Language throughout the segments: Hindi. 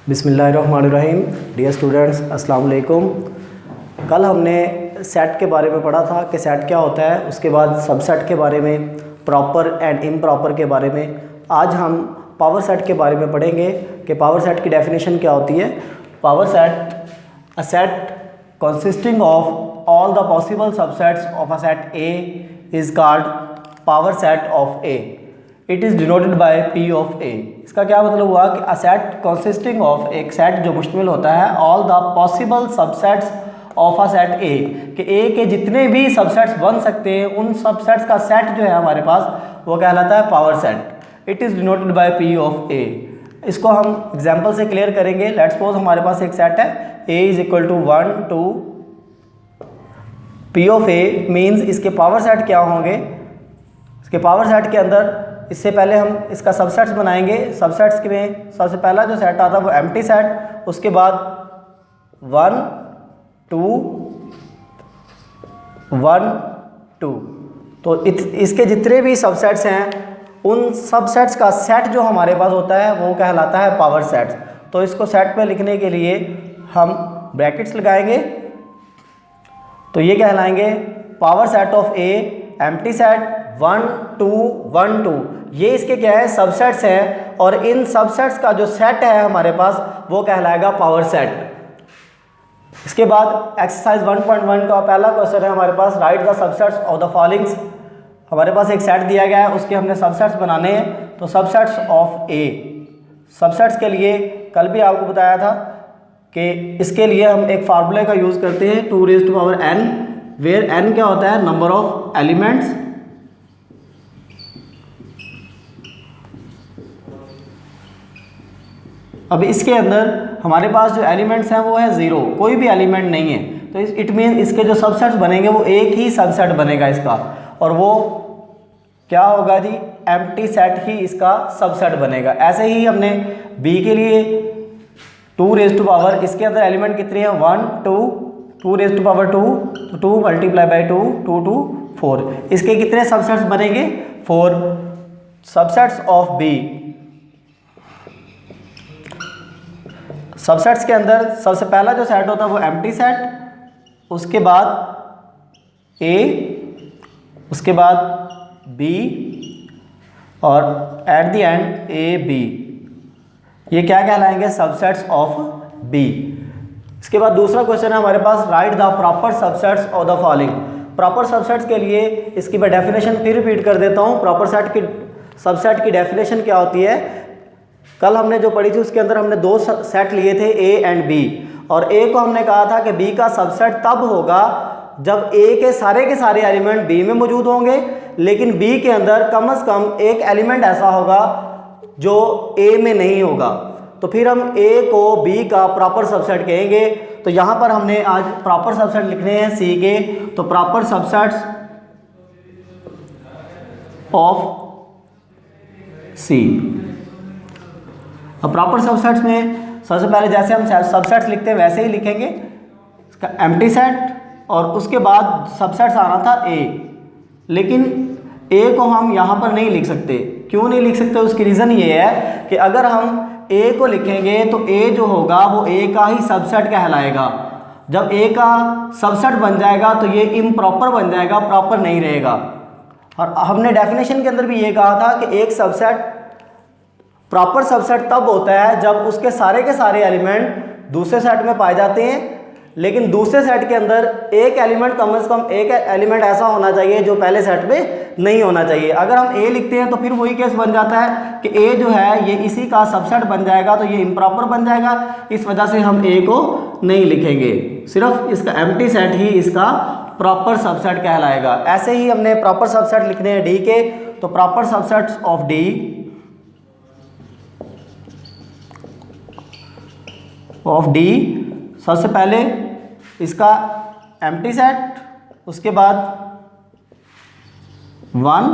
बिस्मिल्लाहिर्रहमानिर्रहीम। डियर स्टूडेंट्स, अस्सलाम वालेकुम। कल हमने सेट के बारे में पढ़ा था कि सेट क्या होता है, उसके बाद सबसेट के बारे में, प्रॉपर एंड इम्प्रॉपर के बारे में। आज हम पावर सेट के बारे में पढ़ेंगे कि पावर सेट की डेफिनेशन क्या होती है। Power set, a set consisting of all the possible subsets of a set A is called power set of A. It is denoted by P of A. इसका क्या मतलब हुआ कि a set consisting of, एक सेट जो मुश्तमिल होता है all the possible subsets of a set A, कि A के जितने भी सबसेट्स बन सकते हैं उन सबसेट्स का सेट जो है हमारे पास वो कहलाता है power set. It is denoted by P of A। इसको हम एग्जाम्पल से क्लियर करेंगे। लेट्स सपोज हमारे पास एक सेट है A is equal to 1 2। P of A means इसके पावर सेट क्या होंगे। इसके पावर सेट के अंदर इससे पहले हम इसका सबसेट्स बनाएंगे। सबसेट्स में सबसे पहला जो सेट आता है वो एम्प्टी सेट, उसके बाद 1 2 1 2। तो इसके जितने भी सबसेट्स हैं उन सबसेट्स का सेट जो हमारे पास होता है वो कहलाता है पावर सेट। तो इसको सेट पे लिखने के लिए हम ब्रैकेट्स लगाएंगे, तो ये कहलाएंगे power set of a empty set 1 2 1 2। ये इसके क्या है, सबसेट्स हैं, और इन सबसेट्स का जो सेट है हमारे पास वो कहलाएगा पावर सेट। इसके बाद एक्सरसाइज 1.1 का पहला क्वेश्चन है हमारे पास, write the subsets of the followings. हमारे पास एक सेट दिया गया है, उसके हमने सबसेट्स बनाने हैं। तो सबसेट्स ऑफ ए, सबसेट्स के लिए कल भी आपको बताया था कि इसके लिए हम एक फार्मूले का यूज़ करते हैं 2 raise to power n, where n क्या होता है, नंबर ऑफ एलिमेंट्स। अब इसके अंदर हमारे पास जो एलिमेंट्स हैं वो है 0, कोई भी एलिमेंट नहीं है। तो इट मीन इसके जो सबसेट्स बनेंगे वो एक ही सबसेट बनेगा इसका, और वो क्या होगा जी, एम्प्टी सेट ही इसका सबसेट बनेगा। ऐसे ही हमने B के लिए 2 रेज़ टू पावर, इसके अंदर एलिमेंट कितने हैं 1 2, 2 रेज़ टू पावर 2, तो 2 मल्टीप्लाई बाई 2 2 2 4। इसके कितने सबसेट्स बनेंगे 4। सबसेट्स ऑफ B, सबसेट्स के अंदर सबसे पहला जो सेट होता है वो एम्प्टी सेट, उसके बाद A, उसके बाद B, और at the end A B। ये क्या कहलाएंगे, सबसेट्स ऑफ B। इसके बाद दूसरा क्वेश्चन है हमारे पास, write the proper subsets of the following. Proper subsets के लिए इसकी मैं डेफिनेशन फिर रिपीट कर देता हूँ। प्रॉपर सेट की सबसेट की डेफिनेशन क्या होती है, कल हमने जो पढ़ी थी उसके अंदर हमने 2 सेट लिए थे A एंड B, और A को हमने कहा था कि B का सबसेट तब होगा जब A के सारे एलिमेंट B में मौजूद होंगे, लेकिन B के अंदर कम से कम एक एलिमेंट ऐसा होगा जो A में नहीं होगा। तो फिर हम A को B का प्रॉपर सबसेट कहेंगे। तो यहाँ पर हमने आज प्रॉपर सबसेट लिखने हैं C के। तो प्रॉपर सबसेट्स ऑफ C। अब प्रॉपर सबसेट्स में सबसे पहले जैसे हम सबसेट्स लिखते हैं वैसे ही लिखेंगे, इसका एम्प्टी सेट, और उसके बाद सबसेट्स आना था A, लेकिन A को हम यहाँ पर नहीं लिख सकते। क्यों नहीं लिख सकते, उसकी रीज़न ये है कि अगर हम A को लिखेंगे तो A जो होगा वो A का ही सबसेट कहलाएगा। जब A का सबसेट बन जाएगा तो ये इम्प्रॉपर बन जाएगा, प्रॉपर नहीं रहेगा। और हमने डेफिनेशन के अंदर भी ये कहा था कि एक सबसेट, प्रॉपर सबसेट तब होता है जब उसके सारे एलिमेंट दूसरे सेट में पाए जाते हैं, लेकिन दूसरे सेट के अंदर एक एलिमेंट, कम से कम एक एलिमेंट ऐसा होना चाहिए जो पहले सेट में नहीं होना चाहिए। अगर हम A लिखते हैं तो फिर वही केस बन जाता है कि A जो है ये इसी का सबसेट बन जाएगा, तो ये इम्प्रॉपर बन जाएगा। इस वजह से हम A को नहीं लिखेंगे, सिर्फ इसका एम्प्टी सेट ही इसका प्रॉपर सबसेट कहलाएगा। ऐसे ही हमने प्रॉपर सबसेट लिखने हैं D के। तो प्रॉपर सबसेट्स ऑफ D सबसे पहले इसका एम्प्टी सेट, उसके बाद 1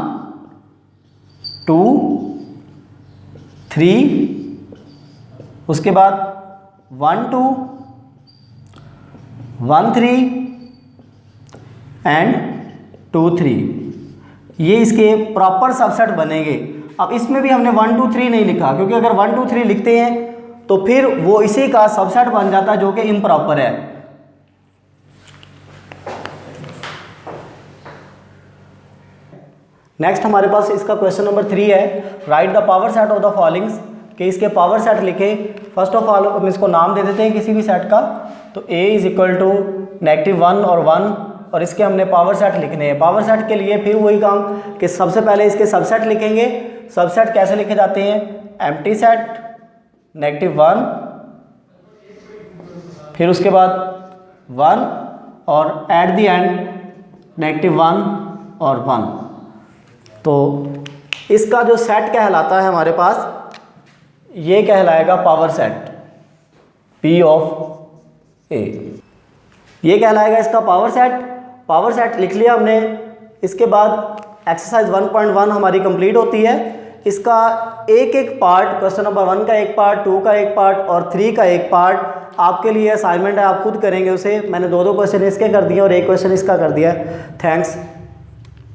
2 3, उसके बाद 1 2 1 3 एंड 2 3। ये इसके प्रॉपर सबसेट बनेंगे। अब इसमें भी हमने 1 2 3 नहीं लिखा, क्योंकि अगर 1 2 3 लिखते हैं तो फिर वो इसी का सबसेट बन जाता है जो कि इम्प्रॉपर है। नेक्स्ट हमारे पास इसका क्वेश्चन नंबर 3 है, right the power set of the followings, कि इसके पावर सेट लिखे। फर्स्ट ऑफ ऑल हम इसको नाम दे देते हैं किसी भी सेट का, तो a इज इक्वल टू -1 और 1, और इसके हमने पावर सेट लिखने हैं। पावर सेट के लिए फिर वही काम कि सबसे पहले इसके सबसेट लिखेंगे। सबसेट कैसे लिखे जाते हैं, एम्प्टी सेट -1, फिर उसके बाद 1 और एट द एंड -1 और 1। तो इसका जो सेट कहलाता है हमारे पास, ये कहलाएगा power set P of A, ये कहलाएगा इसका पावर सेट। पावर सेट लिख लिया हमने। इसके बाद एक्सरसाइज 1.1 हमारी कंप्लीट होती है। इसका एक एक पार्ट, क्वेश्चन नंबर 1 का एक पार्ट, 2 का एक पार्ट और 3 का एक पार्ट आपके लिए असाइनमेंट है, आप खुद करेंगे उसे। मैंने 2 क्वेश्चन इसके कर दिए और एक क्वेश्चन इसका कर दिया है। थैंक्स।